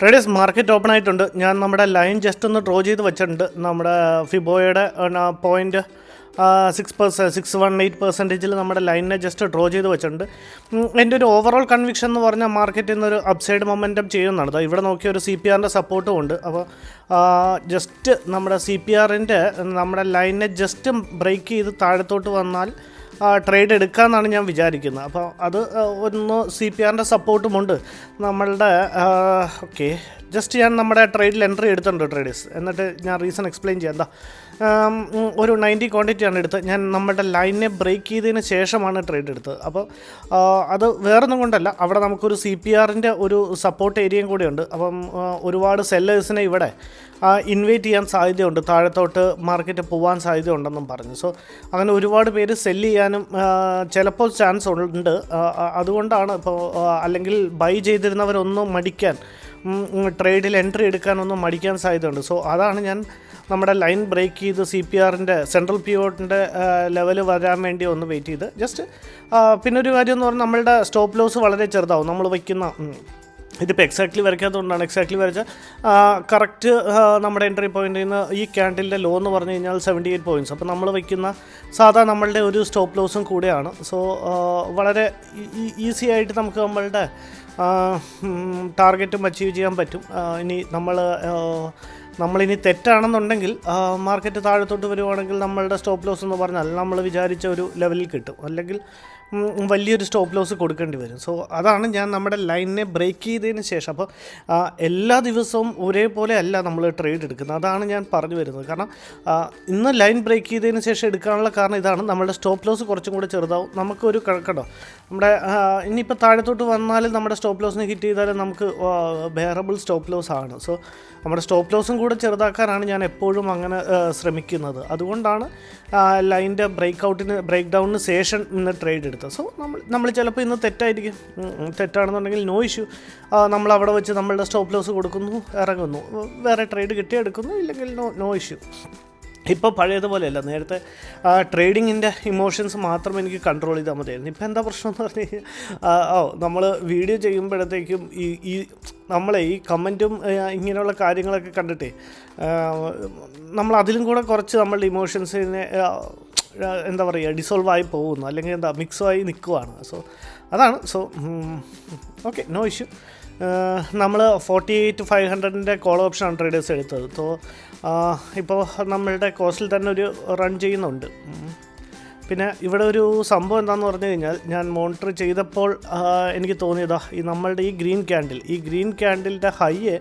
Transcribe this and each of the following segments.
Traders market open ആയിട്ടുണ്ട്. ഞാൻ നമ്മുടെ ലൈൻ ജസ്റ്റ് ഒന്ന് ഡ്രോ ചെയ്ത് വെച്ചിട്ടുണ്ട്. നമ്മുടെ ഫിബോയുടെ പോയിൻറ്റ് 6.618% നമ്മുടെ ലൈനിനെ ജസ്റ്റ് ഡ്രോ ചെയ്ത് വെച്ചിട്ടുണ്ട്. എൻ്റെ ഒരു ഓവറോൾ കൺവിക്ഷൻ എന്ന് പറഞ്ഞാൽ മാർക്കറ്റിൽ നിന്നൊരു അപ്സൈഡ് മൊമെൻറ്റം ചെയ്യുന്നതാണ്. ഇവിടെ നോക്കിയ ഒരു CPRൻ്റെ സപ്പോർട്ടും ഉണ്ട്. അപ്പോൾ ജസ്റ്റ് നമ്മുടെ CPRൻ്റെ നമ്മുടെ ലൈനിനെ ജസ്റ്റ് ബ്രേക്ക് ചെയ്ത് താഴത്തോട്ട് വന്നാൽ ട്രേഡ് എടുക്കാമെന്നാണ് ഞാൻ വിചാരിക്കുന്നത്. അപ്പോൾ അത് ഒന്ന് CPRൻ്റെ സപ്പോർട്ടുമുണ്ട് നമ്മളുടെ. ഓക്കെ, ജസ്റ്റ് ഞാൻ നമ്മുടെ ട്രേഡിൽ എൻട്രി എടുത്തിട്ടുണ്ട് ട്രേഡേഴ്സ്. എന്നിട്ട് ഞാൻ റീസൺ എക്സ്പ്ലെയിൻ ചെയ്യാം. എന്താ ഒരു 90 ക്വാണ്ടിറ്റിയാണ് എടുത്തത്. ഞാൻ നമ്മുടെ ലൈനിനെ ബ്രേക്ക് ചെയ്തതിന് ശേഷമാണ് ട്രേഡ് എടുത്തത്. അപ്പോൾ അത് വേറൊന്നും കൊണ്ടല്ല, അവിടെ നമുക്കൊരു CPRൻ്റെ ഒരു സപ്പോർട്ട് ഏരിയയും കൂടിയുണ്ട്. അപ്പം ഒരുപാട് സെല്ലേഴ്സിനെ ഇവിടെ ഇൻവൈറ്റ് ചെയ്യാൻ സാധ്യതയുണ്ട്, താഴത്തോട്ട് മാർക്കറ്റ് പോകാൻ സാധ്യതയുണ്ടെന്നും പറഞ്ഞു. സോ അങ്ങനെ ഒരുപാട് പേര് സെല്ല് ചെയ്യാനും ചിലപ്പോൾ ചാൻസ് ഉണ്ട്. അതുകൊണ്ടാണ് ഇപ്പോൾ അല്ലെങ്കിൽ ബൈ ചെയ്തിരുന്നവരൊന്നും മടിക്കാൻ, ട്രേഡിൽ എൻട്രി എടുക്കാനൊന്നും മടിക്കാൻ സാധ്യതയുണ്ട്. സോ അതാണ് ഞാൻ നമ്മുടെ ലൈൻ ബ്രേക്ക് ചെയ്ത് CPRൻ്റെ സെൻട്രൽ പിവോട്ടിൻ്റെ ലെവൽ വരാൻ വേണ്ടി ഒന്ന് വെയിറ്റ് ചെയ്ത് ജസ്റ്റ്. പിന്നെ ഒരു കാര്യം എന്ന് പറഞ്ഞാൽ നമ്മളുടെ സ്റ്റോപ്പ് ലോസ് വളരെ ചെറുതാവും. നമ്മൾ വയ്ക്കുന്ന ഇതിപ്പോൾ എക്സാക്ട്ലി വരയ്ക്കാത്തതുകൊണ്ടാണ്. എക്സാക്ട്ലി വരച്ചാൽ കറക്റ്റ് നമ്മുടെ എൻട്രി പോയിൻ്റിൽ നിന്ന് ഈ ക്യാൻഡിലിൻ്റെ ലോ എന്ന് പറഞ്ഞു കഴിഞ്ഞാൽ 78 പോയിൻറ്റ്സ്. അപ്പോൾ നമ്മൾ വയ്ക്കുന്ന സാധാ നമ്മളുടെ ഒരു സ്റ്റോപ്പ് ലോസും കൂടെയാണ്. സോ വളരെ ഈസി ആയിട്ട് നമുക്ക് നമ്മളുടെ ടാർഗറ്റും അച്ചീവ് ചെയ്യാൻ പറ്റും. ഇനി നമ്മളിനി തെറ്റാണെന്നുണ്ടെങ്കിൽ മാർക്കറ്റ് താഴത്തോട്ട് വരുവാണെങ്കിൽ നമ്മളുടെ സ്റ്റോപ്പ് ലോസ് എന്ന് പറഞ്ഞാൽ നമ്മൾ വിചാരിച്ച ഒരു ലെവലിൽ കിട്ടും, അല്ലെങ്കിൽ വലിയൊരു സ്റ്റോപ്പ് ലോസ് കൊടുക്കേണ്ടി വരും. സോ അതാണ് ഞാൻ നമ്മുടെ ലൈനിനെ ബ്രേക്ക് ചെയ്തതിന് ശേഷം. അപ്പോൾ എല്ലാ ദിവസവും ഒരേപോലെ അല്ല നമ്മൾ ട്രേഡ് എടുക്കുന്നത്, അതാണ് ഞാൻ പറഞ്ഞു വരുന്നത്. കാരണം ഇന്ന് ലൈൻ ബ്രേക്ക് ചെയ്തതിന് ശേഷം എടുക്കാനുള്ള കാരണം ഇതാണ്, നമ്മളുടെ സ്റ്റോപ്പ് ലോസ് കുറച്ചും കൂടെ ചെറുതാവും. നമുക്കൊരു കണ്ടോ, നമ്മുടെ ഇനിയിപ്പോൾ താഴത്തോട്ട് വന്നാലും നമ്മുടെ സ്റ്റോപ്പ് ലോസിനെ ഹിറ്റ് ചെയ്താലും നമുക്ക് ബെയറബിൾ സ്റ്റോപ്പ് ലോസ് ആണ്. സോ നമ്മുടെ സ്റ്റോപ്പ് ലോസും കൂടെ ചെറുതാക്കാനാണ് ഞാൻ എപ്പോഴും അങ്ങനെ ശ്രമിക്കുന്നത്. അതുകൊണ്ടാണ് ലൈൻ്റെ ബ്രേക്ക് ഡൗണിന് ശേഷം ഇന്ന് ട്രേഡ് എടുത്തത്. സോ നമ്മൾ ചിലപ്പോൾ ഇന്ന് തെറ്റായിരിക്കും. തെറ്റാണെന്നുണ്ടെങ്കിൽ നോ ഇഷ്യൂ. നമ്മൾ അവിടെ വെച്ച് നമ്മളുടെ സ്റ്റോപ്പ് ലോസ് കൊടുക്കുന്നു, ഇറങ്ങുന്നു, വേറെ ട്രേഡ് കിട്ടി എടുക്കുന്നു, ഇല്ലെങ്കിൽ നോ ഇഷ്യൂ. ഇപ്പോൾ പഴയതുപോലെയല്ല. നേരത്തെ ട്രേഡിങ്ങിൻ്റെ ഇമോഷൻസ് മാത്രം എനിക്ക് കൺട്രോൾ ചെയ്താൽ മതിയായിരുന്നു. ഇപ്പോൾ എന്താ പ്രശ്നം എന്ന് പറഞ്ഞു കഴിഞ്ഞാൽ നമ്മൾ വീഡിയോ ചെയ്യുമ്പോഴത്തേക്കും നമ്മളെ ഈ കമൻറ്റും ഇങ്ങനെയുള്ള കാര്യങ്ങളൊക്കെ കണ്ടിട്ടേ നമ്മൾ അതിലും കൂടെ കുറച്ച് നമ്മളുടെ ഇമോഷൻസിനെ എന്താ പറയുക ഡിസോൾവ് ആയി പോകുന്നു, അല്ലെങ്കിൽ മിക്സായി നിൽക്കുവാണ്. സോ അതാണ്. So okay, no issue. നമ്മൾ 48,500 കോൾ ഓപ്ഷനാണ് ട്രേഡേഴ്സ് എടുത്തത്. സോ ഇപ്പോൾ നമ്മളുടെ കോസ്റ്റിൽ തന്നെ ഒരു റൺ ചെയ്യുന്നുണ്ട്. പിന്നെ ഇവിടെ ഒരു സംഭവം എന്താണെന്ന് പറഞ്ഞു കഴിഞ്ഞാൽ, ഞാൻ മോണിറ്റർ ചെയ്തപ്പോൾ എനിക്ക് തോന്നിയതാ, നമ്മളുടെ ഈ ഗ്രീൻ ക്യാൻഡിലിൻ്റെ ഹൈയെ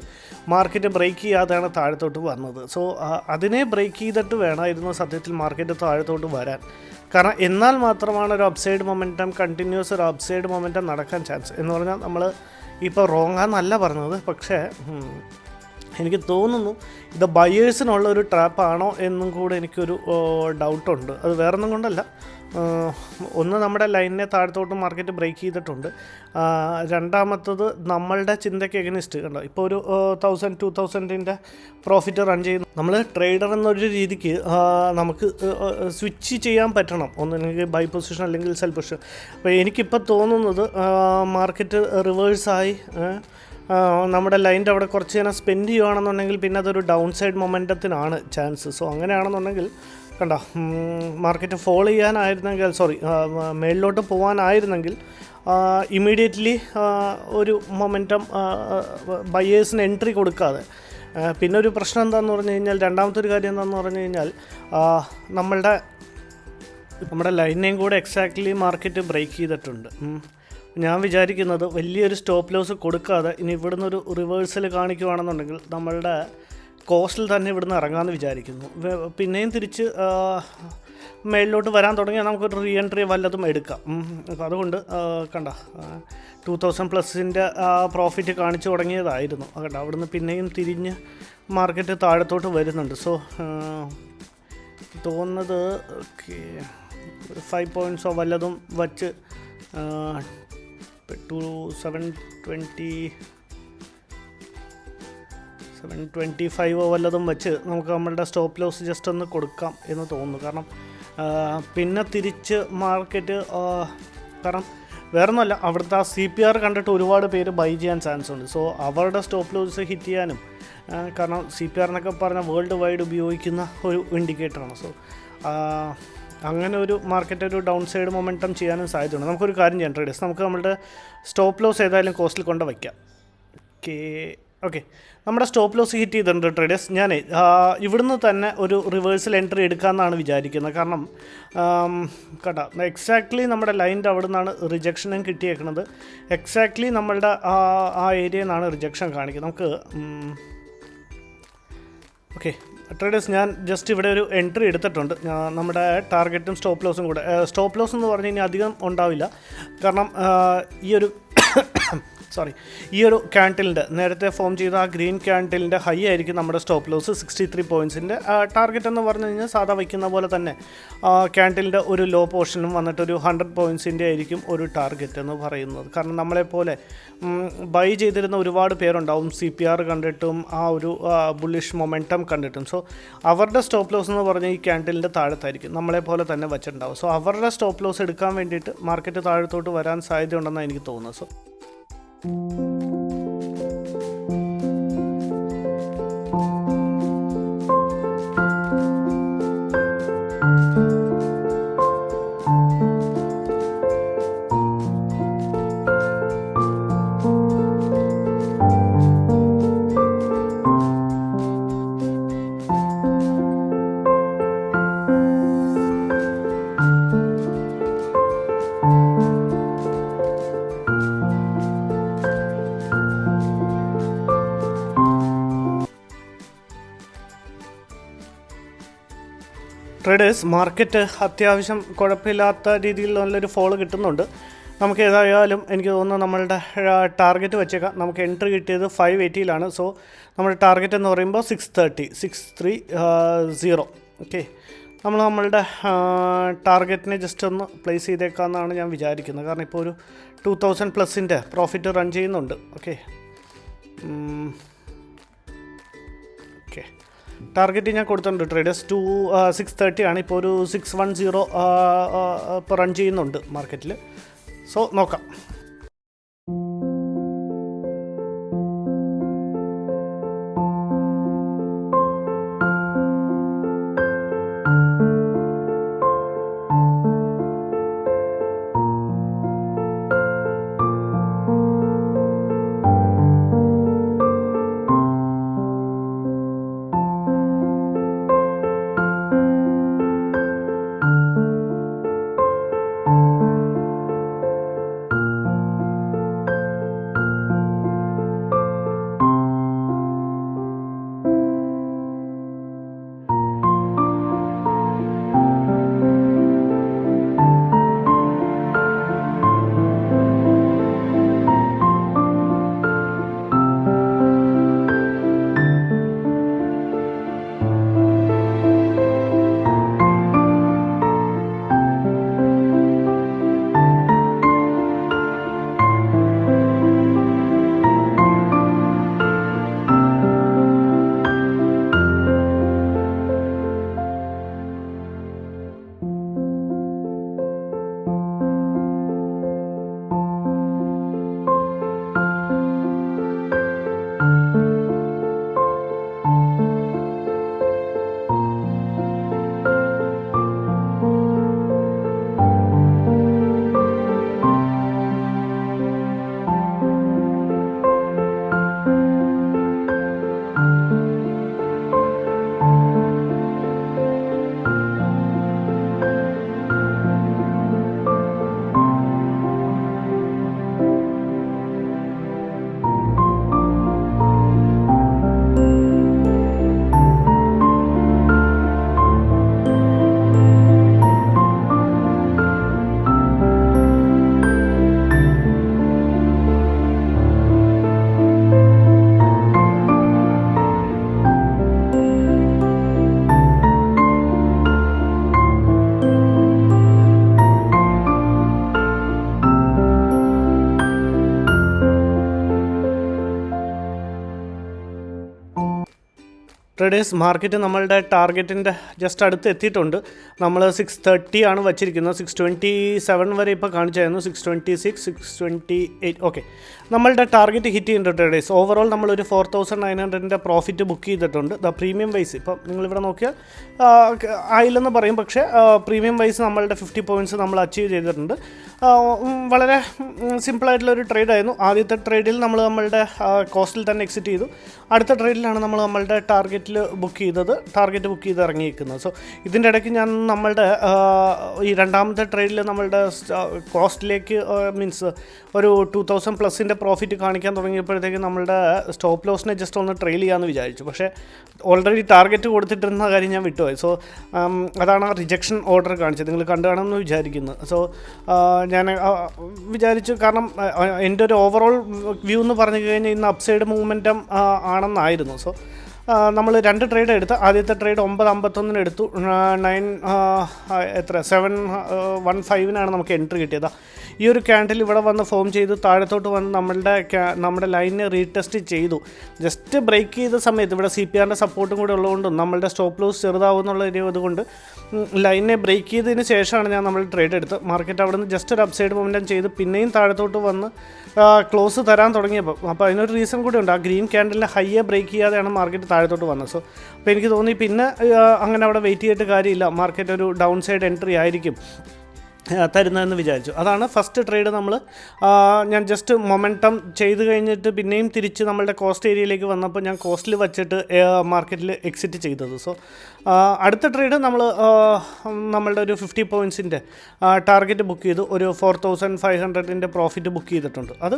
മാർക്കറ്റ് ബ്രേക്ക് ചെയ്യാതെയാണ് താഴത്തോട്ട് വന്നത്. സോ അതിനെ ബ്രേക്ക് ചെയ്തിട്ട് വേണമായിരുന്നു സത്യത്തിൽ മാർക്കറ്റ് താഴത്തോട്ട് വരാൻ. കാരണം എന്നാൽ മാത്രമാണ് ഒരു അപ്സൈഡ് മൊമെൻറ്റം, കണ്ടിന്യൂസ് ഒരു അപ്സൈഡ് മൊമെൻറ്റം നടക്കാൻ ചാൻസ്. എന്ന് പറഞ്ഞാൽ നമ്മൾ ഇപ്പോൾ റോങ്ങാന്നല്ല പറഞ്ഞത്, പക്ഷേ എനിക്ക് തോന്നുന്നു ഇത് ബയേഴ്സിനുള്ള ഒരു ട്രാപ്പാണോ എന്നും കൂടെ എനിക്കൊരു ഡൗട്ടുണ്ട്. അത് വേറൊന്നും കൊണ്ടല്ല. ഒന്ന്, നമ്മുടെ ലൈനിനെ താഴത്തോട്ട് മാർക്കറ്റ് ബ്രേക്ക് ചെയ്തിട്ടുണ്ട്. രണ്ടാമത്തത്, നമ്മളുടെ ചിന്തയ്ക്ക് എഗനിസ്റ്റ് കണ്ടോ, ഇപ്പോൾ ഒരു 1,000-2,000 പ്രോഫിറ്റ് റൺ ചെയ്യുന്നു. നമ്മൾ ട്രേഡർ എന്നൊരു രീതിക്ക് നമുക്ക് സ്വിച്ച് ചെയ്യാൻ പറ്റണം. ഒന്നെങ്കിൽ ബൈ പൊസിഷൻ അല്ലെങ്കിൽ സെൽ പൊസിഷൻ. അപ്പോൾ എനിക്കിപ്പോൾ തോന്നുന്നത് മാർക്കറ്റ് റിവേഴ്സായി നമ്മുടെ ലൈൻ്റെ അവിടെ കുറച്ച് നേരം സ്പെൻഡ് ചെയ്യുകയാണെന്നുണ്ടെങ്കിൽ പിന്നെ അതൊരു ഡൗൺ സൈഡ് മൊമെൻറ്റത്തിനാണ് ചാൻസ്. സോ അങ്ങനെയാണെന്നുണ്ടെങ്കിൽ കണ്ടോ, മാർക്കറ്റ് ഫോൾ ചെയ്യാനായിരുന്നെങ്കിൽ മേളിലോട്ട് പോകാനായിരുന്നെങ്കിൽ ഇമ്മീഡിയറ്റ്ലി ഒരു മൊമെൻറ്റം ബയേഴ്സിന് എൻട്രി കൊടുക്കാതെ. പിന്നെ ഒരു പ്രശ്നം എന്താണെന്ന് പറഞ്ഞു കഴിഞ്ഞാൽ, രണ്ടാമത്തെ ഒരു കാര്യം എന്താണെന്ന് പറഞ്ഞു കഴിഞ്ഞാൽ, നമ്മുടെ ലൈനിനെയും കൂടെ എക്സാക്ട്ലി മാർക്കറ്റ് ബ്രേക്ക് ചെയ്തിട്ടുണ്ട്. ഞാൻ വിചാരിക്കുന്നത് വലിയൊരു സ്റ്റോപ്പ് ലോസ് കൊടുക്കാതെ ഇനി ഇവിടുന്ന് ഒരു റിവേഴ്സൽ കാണിക്കുകയാണെന്നുണ്ടെങ്കിൽ നമ്മളുടെ കോസ്റ്റിൽ തന്നെ ഇവിടുന്ന് ഇറങ്ങാമെന്ന് വിചാരിക്കുന്നു. പിന്നെയും തിരിച്ച് മേളിലോട്ട് വരാൻ തുടങ്ങിയാൽ നമുക്കൊരു റീ എൻട്രി വല്ലതും എടുക്കാം. അപ്പോൾ അതുകൊണ്ട് കണ്ട 2,000+ പ്രോഫിറ്റ് കാണിച്ചു തുടങ്ങിയതായിരുന്നു. കണ്ട അവിടുന്ന് പിന്നെയും തിരിഞ്ഞ് മാർക്കറ്റ് താഴത്തോട്ട് വരുന്നുണ്ട്. സോ തോന്നുന്നത് 5 പോയിൻറ്റ്സോ വല്ലതും വച്ച് 725 വല്ലതും വെച്ച് നമുക്ക് നമ്മളുടെ സ്റ്റോപ്പ് ലോസ് ജസ്റ്റ് ഒന്ന് കൊടുക്കാം എന്ന് തോന്നുന്നു. കാരണം പിന്നെ തിരിച്ച് മാർക്കറ്റ് കാരണം വേറൊന്നുമല്ല, അവിടുത്തെ ആ CPR കണ്ടിട്ട് ഒരുപാട് പേര് ബൈ ചെയ്യാൻ ചാൻസ് ഉണ്ട്. സോ അവരുടെ സ്റ്റോപ്പ് ലോസ് ഹിറ്റ് ചെയ്യാനും, കാരണം CPR എന്നൊക്കെ പറഞ്ഞാൽ വേൾഡ് വൈഡ് ഉപയോഗിക്കുന്ന ഒരു ഇൻഡിക്കേറ്ററാണ്. സോ അങ്ങനെ ഒരു മാർക്കറ്റ് ഒരു ഡൗൺ സൈഡ് മൊമെൻറ്റം ചെയ്യാനും സാധ്യതയുണ്ട്. നമുക്കൊരു കാര്യം ചെയ്യാം ട്രേഡേഴ്സ്, നമുക്ക് നമ്മുടെ സ്റ്റോപ്പ് ലോസ് ഏതായാലും കോസ്റ്റിൽ കൊണ്ട് വയ്ക്കാം. ഓക്കെ, നമ്മുടെ സ്റ്റോപ്പ് ലോസ് ഹിറ്റ് ചെയ്തിട്ടുണ്ട് ട്രേഡേഴ്സ്. ഞാൻ ഇവിടുന്ന് തന്നെ ഒരു റിവേഴ്സൽ എൻട്രി എടുക്കാമെന്നാണ് വിചാരിക്കുന്നത്. കാരണം കേട്ടോ, എക്സാക്ട്ലി നമ്മുടെ ലൈൻ്റെ അവിടെ നിന്നാണ് റിജക്ഷനും കിട്ടിയേക്കുന്നത്. എക്സാക്ട്ലി നമ്മളുടെ ആ ഏരിയയിൽ നിന്നാണ് റിജക്ഷൻ കാണിക്കുന്നത്. നമുക്ക് ഓക്കെ ട്രേഡേഴ്സ്, ഞാൻ ജസ്റ്റ് ഇവിടെ ഒരു എൻട്രി എടുത്തിട്ടുണ്ട്. നമ്മുടെ ടാർഗറ്റും സ്റ്റോപ്പ് ലോസും കൂടെ. സ്റ്റോപ്പ് ലോസ് എന്ന് പറഞ്ഞു കഴിഞ്ഞാൽ അധികം ഉണ്ടാവില്ല, കാരണം ഈ ഒരു ക്യാൻഡിലിൻ്റെ നേരത്തെ ഫോം ചെയ്ത ആ ഗ്രീൻ ക്യാൻഡിലിൻ്റെ ഹൈ ആയിരിക്കും നമ്മുടെ സ്റ്റോപ്പ് ലോസ് 63 പോയിൻറ്റ്സിൻ്റെ. ടാർഗറ്റ് എന്ന് പറഞ്ഞു കഴിഞ്ഞാൽ സാധാ വയ്ക്കുന്ന പോലെ തന്നെ ക്യാൻഡിലിൻ്റെ ഒരു ലോ പോർഷനും വന്നിട്ടൊരു 100 പോയിൻറ്റ്സിൻ്റെ ആയിരിക്കും ഒരു ടാർഗറ്റ് എന്ന് പറയുന്നത്. കാരണം നമ്മളെപ്പോലെ ബൈ ചെയ്തിരുന്ന ഒരുപാട് പേരുണ്ടാവും, CPR കണ്ടിട്ടും ആ ഒരു ബുള്ളിഷ് മൊമെൻറ്റം കണ്ടിട്ടും. സോ അവരുടെ സ്റ്റോപ്പ് ലോസ് എന്ന് പറഞ്ഞാൽ ഈ ക്യാൻഡിലിൻ്റെ താഴത്തായിരിക്കും, നമ്മളെപ്പോലെ തന്നെ വെച്ചിട്ടുണ്ടാവും. സോ അവരുടെ സ്റ്റോപ്പ് ലോസ് എടുക്കാൻ വേണ്ടിയിട്ട് മാർക്കറ്റ് താഴത്തോട്ട് വരാൻ സാധ്യതയുണ്ടെന്നാണ് എനിക്ക് തോന്നുന്നത്. സോ ട്രേഡേഴ്സ്, മാർക്കറ്റ് അത്യാവശ്യം കുഴപ്പമില്ലാത്ത രീതിയിൽ നല്ലൊരു ഫോള് കിട്ടുന്നുണ്ട്. നമുക്ക് ഏതായാലും എനിക്ക് തോന്നുന്നു നമ്മളുടെ ടാർഗറ്റ് വെച്ചേക്കാം. നമുക്ക് എൻട്രി കിട്ടിയത് 580-ലാണ്. സോ നമ്മുടെ ടാർഗറ്റ് എന്ന് പറയുമ്പോൾ 630. ഓക്കെ, നമ്മളുടെ ടാർഗറ്റിനെ ജസ്റ്റ് ഒന്ന് പ്ലേസ് ചെയ്തേക്കാമെന്നാണ് ഞാൻ വിചാരിക്കുന്നത്. കാരണം ഇപ്പോൾ ഒരു 2000+ പ്രോഫിറ്റ് റൺ ചെയ്യുന്നുണ്ട്. ഓക്കെ, ടാർഗറ്റ് ഞാൻ കൊടുത്തിട്ടുണ്ട് ട്രേഡേഴ്സ്. 630 ആണ്. ഇപ്പോൾ ഒരു 610 ഇപ്പോൾ റൺ ചെയ്യുന്നുണ്ട് മാർക്കറ്റിൽ. സോ നോക്കാം. ട്രേഡേഴ്സ് മാർക്കറ്റ് നമ്മളുടെ ടാർഗറ്റിൻ്റെ ജസ്റ്റ് അടുത്ത് എത്തിയിട്ടുണ്ട്. നമ്മൾ 630 ആണ് വച്ചിരിക്കുന്നത്. 627 വരെ ഇപ്പോൾ കാണിച്ചായിരുന്നു. 626, 628. ഓക്കെ, നമ്മളുടെ ടാർഗറ്റ് ഹിറ്റ് ചെയ്യുന്നുണ്ട് ട്രേഡേഴ്സ്. ഓവറോൾ നമ്മളൊരു 4900 പ്രോഫിറ്റ് ബുക്ക് ചെയ്തിട്ടുണ്ട്. ദ പ്രീമിയം വൈസ് ഇപ്പം നിങ്ങളിവിടെ നോക്കിയാൽ ആയില്ലെന്ന് പറയും, പക്ഷേ പ്രീമിയം വൈസ് നമ്മളുടെ 50 പോയിൻറ്റ്സ് നമ്മൾ അച്ചീവ് ചെയ്തിട്ടുണ്ട്. വളരെ സിമ്പിളായിട്ടുള്ളൊരു ട്രേഡായിരുന്നു. ആദ്യത്തെ ട്രേഡിൽ നമ്മളുടെ കോസ്റ്റിൽ തന്നെ എക്സിറ്റ് ചെയ്തു. അടുത്ത ട്രേഡിലാണ് നമ്മളുടെ ടാർഗറ്റ് ബുക്ക് ചെയ്ത് ഇറങ്ങിയിരിക്കുന്നത്. സോ ഇതിൻ്റെ ഇടയ്ക്ക് ഞാൻ നമ്മളുടെ ഈ രണ്ടാമത്തെ ട്രേഡിൽ നമ്മളുടെ കോസ്റ്റിലേക്ക് മീൻസ് ഒരു 2000+ പ്രോഫിറ്റ് കാണിക്കാൻ തുടങ്ങിയപ്പോഴത്തേക്ക് നമ്മളുടെ സ്റ്റോപ്പ് ലോസിനെ ജസ്റ്റ് ഒന്ന് ട്രെയിൽ ചെയ്യാമെന്ന് വിചാരിച്ചു. പക്ഷേ ഓൾറെഡി ടാർഗറ്റ് കൊടുത്തിട്ടിരുന്ന കാര്യം ഞാൻ വിട്ടുപോയി. സോ അതാണ് റിജക്ഷൻ ഓർഡർ കാണിച്ചത്. നിങ്ങൾ കണ്ടു കാണുമെന്ന് വിചാരിക്കുന്നു. സോ ഞാൻ വിചാരിച്ചു, കാരണം എൻ്റെ ഒരു ഓവറോൾ വ്യൂ എന്ന് പറഞ്ഞു കഴിഞ്ഞാൽ ഇന്ന് അപ്സൈഡ് മൂവ്മെൻറ്റം ആണെന്നായിരുന്നു. സോ നമ്മൾ 2 ട്രേഡ് എടുത്ത് ആദ്യത്തെ ട്രേഡ് 9:51 എടുത്തു. 715 നമുക്ക് എൻട്രി കിട്ടിയത്. ഈ ഒരു ക്യാൻഡിൽ ഇവിടെ വന്ന് ഫോം ചെയ്ത് താഴത്തോട്ട് വന്ന് നമ്മുടെ ലൈനിനെ റീടെസ്റ്റ് ചെയ്തു. ജസ്റ്റ് ബ്രേക്ക് ചെയ്ത സമയത്ത് ഇവിടെ CPRൻ്റെ സപ്പോർട്ടും കൂടെ ഉള്ളതുകൊണ്ടും നമ്മളുടെ സ്റ്റോപ്പ് ലോസ് ചെറുതാവുന്നുള്ള ഒരു ഇതുകൊണ്ട് ലൈനിനെ ബ്രേക്ക് ചെയ്തതിന് ശേഷമാണ് നമ്മൾ ട്രേഡ് എടുത്ത്. മാർക്കറ്റ് അവിടെ നിന്ന് ജസ്റ്റ് ഒരു അപ്സൈഡ് മൊമെൻറ്റം ചെയ്ത് പിന്നെയും താഴത്തോട്ട് വന്ന് ക്ലോസ് തരാൻ തുടങ്ങിയപ്പോൾ, അപ്പോൾ അതിനൊരു റീസൺ കൂടി ഉണ്ട്. ആ ഗ്രീൻ ക്യാൻഡലിനെ ഹൈയെ ബ്രേക്ക് ചെയ്യാതെയാണ് മാർക്കറ്റ് താഴത്തോട്ട് വന്നത്. സോ അപ്പോൾ എനിക്ക് തോന്നി പിന്നെ അങ്ങനെ അവിടെ വെയിറ്റ് ചെയ്തിട്ട് കാര്യമില്ല, മാർക്കറ്റ് ഒരു ഡൗൺ സൈഡ് എൻട്രി ആയിരിക്കും തരുന്നതെന്ന് വിചാരിച്ചു. അതാണ് ഫസ്റ്റ് ട്രേഡ് ഞാൻ ജസ്റ്റ് മൊമെൻറ്റം ചെയ്ത് കഴിഞ്ഞിട്ട് പിന്നെയും തിരിച്ച് നമ്മളുടെ കോസ്റ്റ് ഏരിയയിലേക്ക് വന്നപ്പോൾ ഞാൻ കോസ്റ്റിൽ വച്ചിട്ട് മാർക്കറ്റിൽ എക്സിറ്റ് ചെയ്തത്. സോ അടുത്ത ട്രേഡ് നമ്മളുടെ ഒരു 50 പോയിൻറ്റ്സിൻ്റെ ടാർഗറ്റ് ബുക്ക് ചെയ്തു. ഒരു 4500 പ്രോഫിറ്റ് ബുക്ക് ചെയ്തിട്ടുണ്ട്. അത്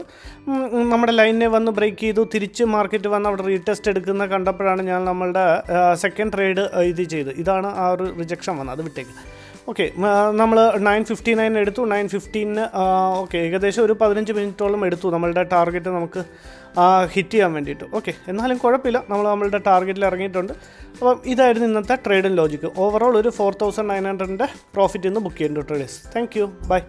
നമ്മുടെ ലൈനിനെ വന്ന് ബ്രേക്ക് ചെയ്തു. തിരിച്ച് മാർക്കറ്റ് വന്ന് അവിടെ റീടെസ്റ്റ് എടുക്കുന്ന കണ്ടപ്പോഴാണ് ഞാൻ നമ്മളുടെ സെക്കൻഡ് ട്രേഡ് ഇത് ചെയ്ത്. ഇതാണ് ആ ഒരു റിജക്ഷൻ വന്നത്. അത് വിട്ടേക്ക്. ഓക്കെ, നമ്മൾ 9:59 എടുത്തു. 9:15 ഓക്കെ, ഏകദേശം ഒരു 15 മിനിറ്റോളം എടുത്തു നമ്മളുടെ ടാർഗറ്റ് നമുക്ക് ഹിറ്റ് ചെയ്യാൻ വേണ്ടിയിട്ട്. ഓക്കെ, എന്നാലും കുഴപ്പമില്ല, നമ്മളുടെ ടാർഗറ്റിൽ ഇറങ്ങിയിട്ടുണ്ട്. അപ്പം ഇതായിരുന്നു ഇന്നത്തെ ട്രേഡിംഗ് ലോജിക്ക്. ഓവറോൾ ഒരു 4900 പ്രോഫിറ്റ് ഇന്ന് ബുക്ക് ചെയ്യുന്നുണ്ട് ട്രേഡേഴ്സ്. Thank you, by.